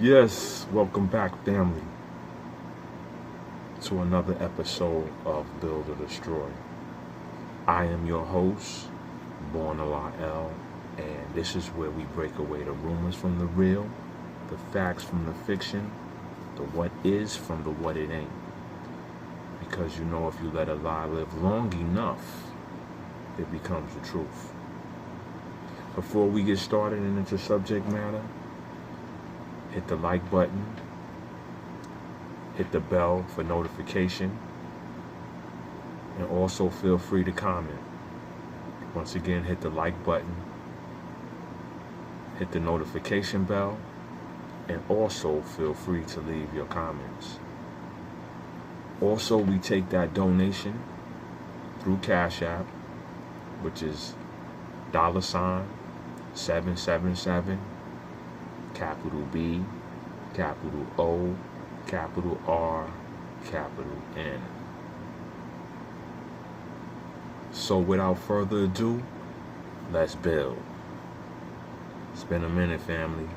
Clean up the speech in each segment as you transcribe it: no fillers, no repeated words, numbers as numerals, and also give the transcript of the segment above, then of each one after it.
Yes, welcome back, family, to another episode of Build or Destroy. I am your host, Born L, and this is where we break away the rumors from the real, the facts from the fiction, the what is from the what it ain't. Because you know, if you let a lie live long enough, it becomes the truth. Before we get started and into subject matter, hit the like button, hit the bell for notification, and also feel free to comment. Once again, hit the like button, hit the notification bell, and also feel free to leave your comments. Also, we take that donation through Cash App, which is $777, capital B, capital O, capital R, capital N. So without further ado, let's build. It's been a minute, family.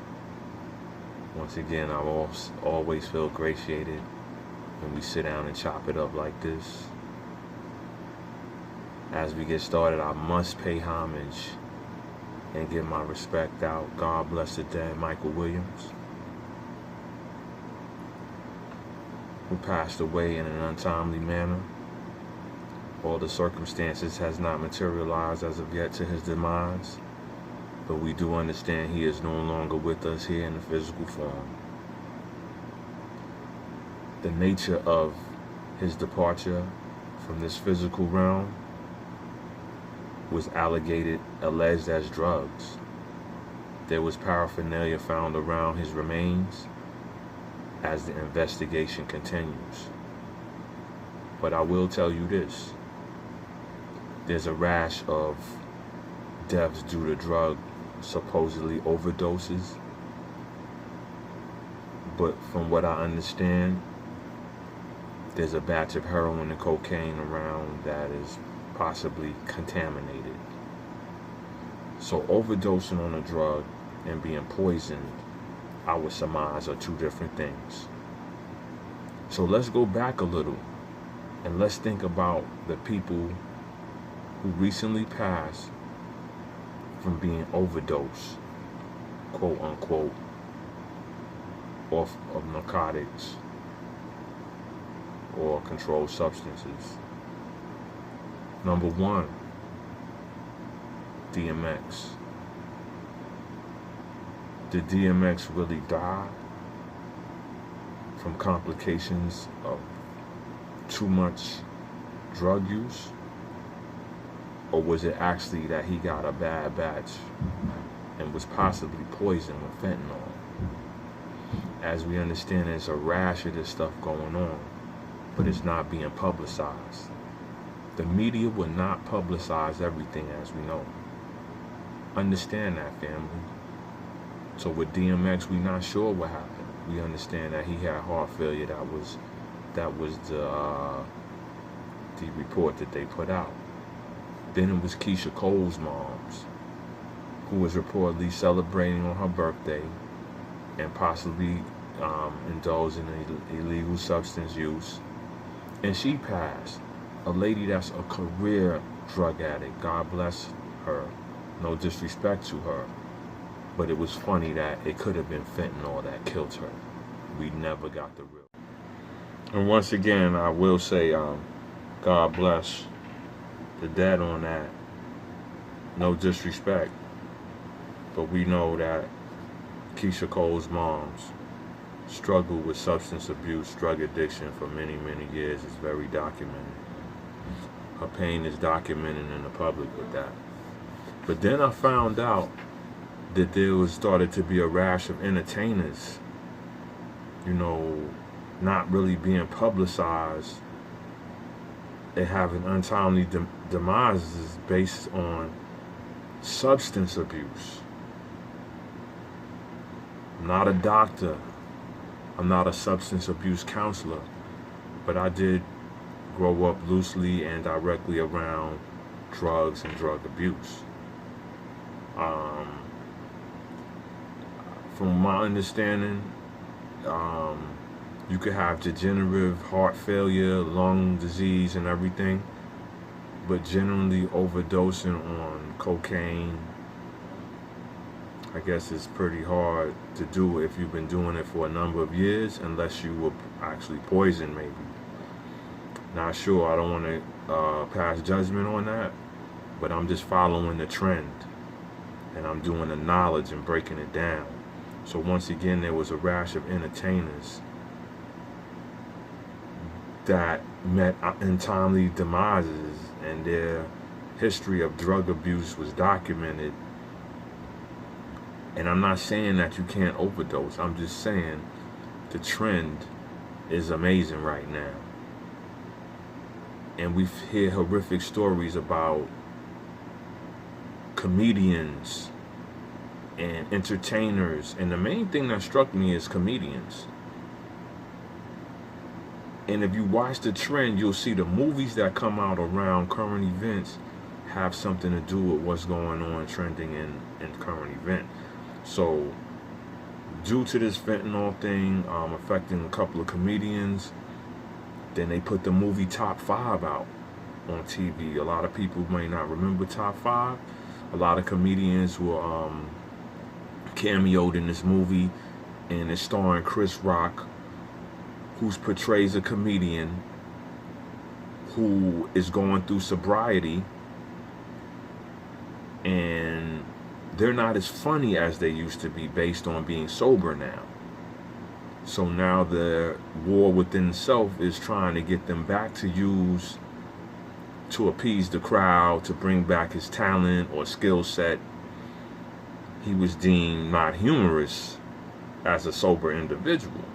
Once again, I always feel gratiated when we sit down and chop it up like this. As we get started, I must pay homage and give my respect out. God bless the dead Michael Williams, who passed away in an untimely manner. All the circumstances has not materialized as of yet to his demise, but we do understand he is no longer with us here in the physical form. The nature of his departure from this physical realm was alleged as drugs. There was paraphernalia found around his remains as the investigation continues. But I will tell you this. There's a rash of deaths due to drug, supposedly overdoses. But from what I understand, there's a batch of heroin and cocaine around that is possibly contaminated. So overdosing on a drug and being poisoned, I would surmise, are two different things. So let's go back a little and let's think about the people who recently passed from being overdosed, quote unquote, off of narcotics or controlled substances. Number one, DMX. Did DMX really die from complications of too much drug use? Or was it actually that he got a bad batch and was possibly poisoned with fentanyl? As we understand, there's a rash of this stuff going on, but it's not being publicized. The media will not publicize everything, as we know. Understand that, family. So with DMX, we're not sure what happened. We understand that he had heart failure. That was the report that they put out. Then it was Keisha Cole's mom's, who was reportedly celebrating on her birthday and possibly indulged in illegal substance use, and she passed. A lady that's a career drug addict. God bless her. No disrespect to her. But it was funny that it could have been fentanyl that killed her. We never got the real. And once again, I will say, God bless the dead on that. No disrespect. But we know that Keisha Cole's moms struggled with substance abuse, drug addiction for many, many years. It's very documented. Her pain is documented in the public with that. But then I found out that there started to be a rash of entertainers, not really being publicized and having untimely demises based on substance abuse. I'm not a doctor. I'm not a substance abuse counselor, but I did grow up loosely and directly around drugs and drug abuse. From my understanding, You could have degenerative heart failure, lung disease, and everything. But generally, overdosing on cocaine, I guess it's pretty hard to do if you've been doing it for a number of years, unless you were actually poisoned, maybe. Not sure. I don't want to pass judgment on that, but I'm just following the trend, and I'm doing the knowledge and breaking it down. So once again, there was a rash of entertainers that met untimely demises, and their history of drug abuse was documented. And I'm not saying that you can't overdose. I'm just saying the trend is amazing right now. And we hear horrific stories about comedians and entertainers. And the main thing that struck me is comedians. And if you watch the trend, you'll see the movies that come out around current events have something to do with what's going on trending in current event. So due to this fentanyl thing affecting a couple of comedians, then they put the movie Top 5 out on TV. A lot of people may not remember Top 5. A lot of comedians were cameoed in this movie, and it's starring Chris Rock, who portrays a comedian who is going through sobriety, and they're not as funny as they used to be based on being sober now. So now the war within self is trying to get them back to use, to appease the crowd, to bring back his talent or skill set. He was deemed not humorous as a sober individual.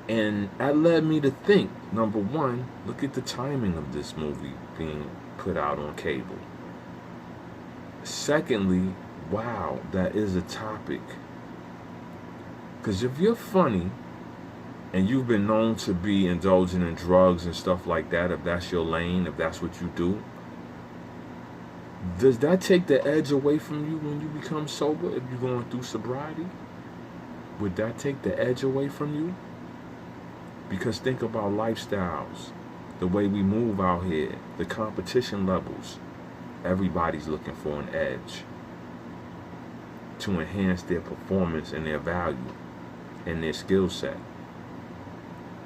And that led me to think, number one, look at the timing of this movie being put out on cable. Secondly, wow, that is a topic. Because if you're funny and you've been known to be indulging in drugs and stuff like that, if that's your lane, if that's what you do, does that take the edge away from you when you become sober, if you're going through sobriety? Would that take the edge away from you? Because think about lifestyles, the way we move out here, the competition levels. Everybody's looking for an edge to enhance their performance and their value and their skill set.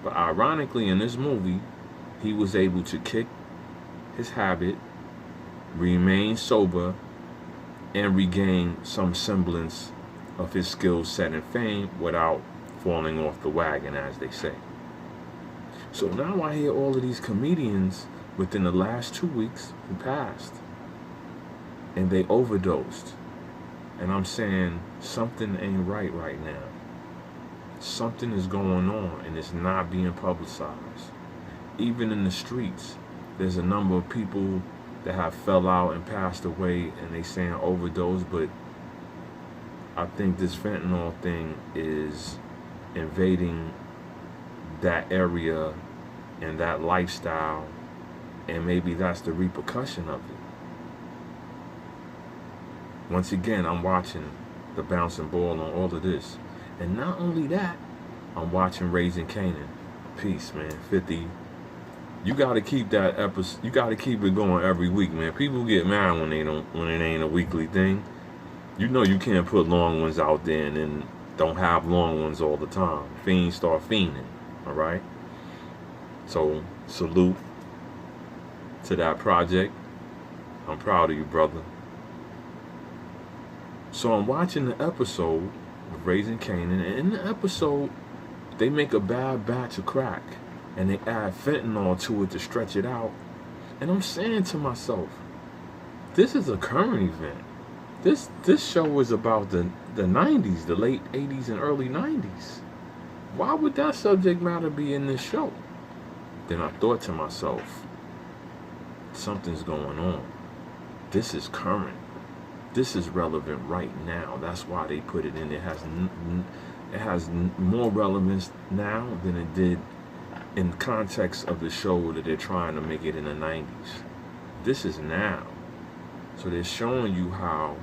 But ironically, in this movie, he was able to kick his habit, remain sober, and regain some semblance of his skill set and fame without falling off the wagon, as they say. So now I hear all of these comedians within the last 2 weeks who passed, and they overdosed. And I'm saying something ain't right now. Something is going on, and it's not being publicized. Even in the streets, there's a number of people that have fell out and passed away, and they saying overdose, but I think this fentanyl thing is invading that area and that lifestyle, and maybe that's the repercussion of it. Once again, I'm watching the bouncing ball on all of this. And not only that, I'm watching Raising Kanan. Peace, man. 50. You gotta keep that episode, you gotta keep it going every week, man. People get mad when it ain't a weekly thing. You know you can't put long ones out there and then don't have long ones all the time. Fiends start fiending, alright? So, salute to that project. I'm proud of you, brother. So I'm watching the episode of Raising Kanan, and in the episode, they make a bad batch of crack, and they add fentanyl to it to stretch it out. And I'm saying to myself, this is a current event. This show is about the 90s, the late 80s and early 90s. Why would that subject matter be in this show? Then I thought to myself, something's going on. This is current. This is relevant right now. That's why they put it in. It has more relevance now than it did in context of the show that they're trying to make it in the 90s. This is now. So they're showing you how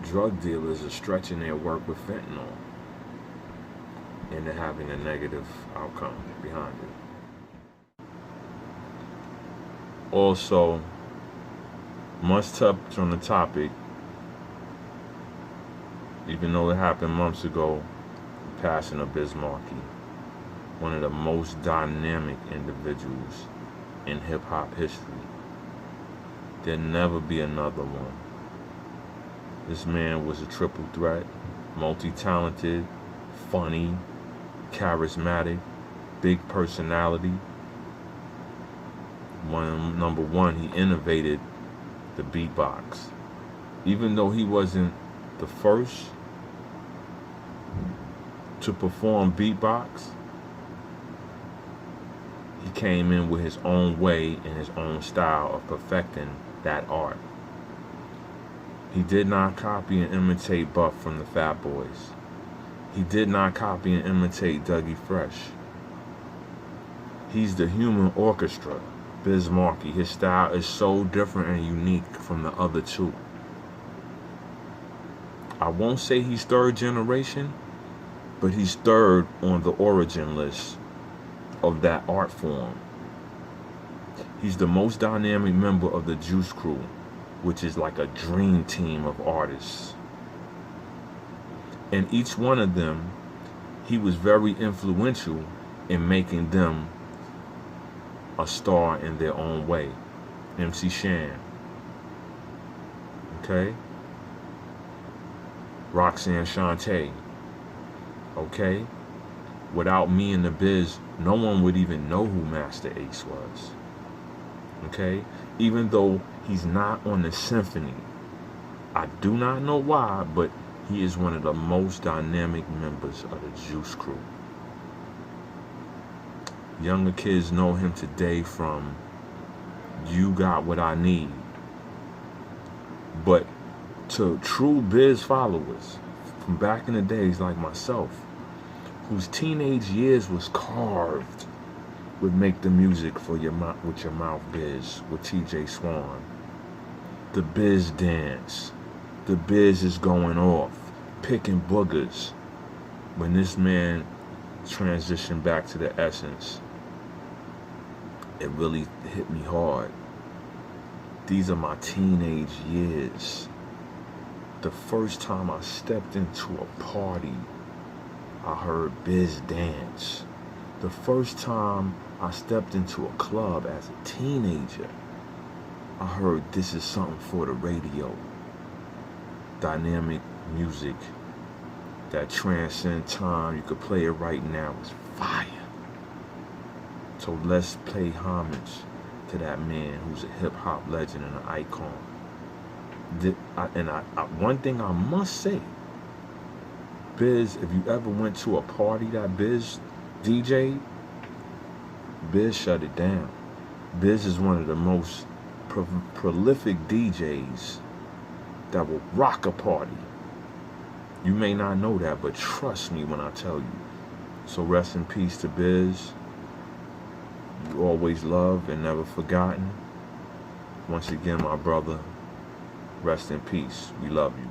drug dealers are stretching their work with fentanyl. and it having a negative outcome behind it. Also, must touch on the topic, even though it happened months ago, the passing of Biz Markie, one of the most dynamic individuals in hip-hop history. There'll never be another one. This man was a triple threat, multi-talented, funny, charismatic, big personality. Number one, he innovated the beatbox. Even though he wasn't the first to perform beatbox, he came in with his own way and his own style of perfecting that art. He did not copy and imitate Buff from the Fat Boys. He did not copy and imitate Dougie Fresh. He's the human orchestra, Biz Markie. His style is so different and unique from the other two. I won't say he's third generation, but he's third on the origin list of that art form. He's the most dynamic member of the Juice Crew, which is like a dream team of artists. And each one of them, he was very influential in making them a star in their own way. MC Shan, okay? Roxanne Shante, okay? Without me and the Biz, no one would even know who Master Ace was, okay? Even though he's not on the symphony, I do not know why, but he is one of the most dynamic members of the Juice Crew. Younger kids know him today from You Got What I Need. But to true Biz followers from back in the days like myself, whose teenage years was carved with Make the Music for Your With Your Mouth Biz with TJ Swan, the Biz Dance, the Biz is going off, picking boogers. When this man transitioned back to the essence, it really hit me hard. These are my teenage years. The first time I stepped into a party, I heard Biz Dance. The first time I stepped into a club as a teenager, I heard This Is Something for the Radio. Dynamic music that transcends time. You could play it right now. It's fire. So let's pay homage to that man who's a hip-hop legend and an icon. One thing I must say, Biz, if you ever went to a party that Biz DJ, Biz shut it down. Biz is one of the most prolific DJs that will rock a party. You may not know that, but trust me when I tell you. So rest in peace to Biz. You always loved and never forgotten. Once again, my brother, rest in peace. We love you.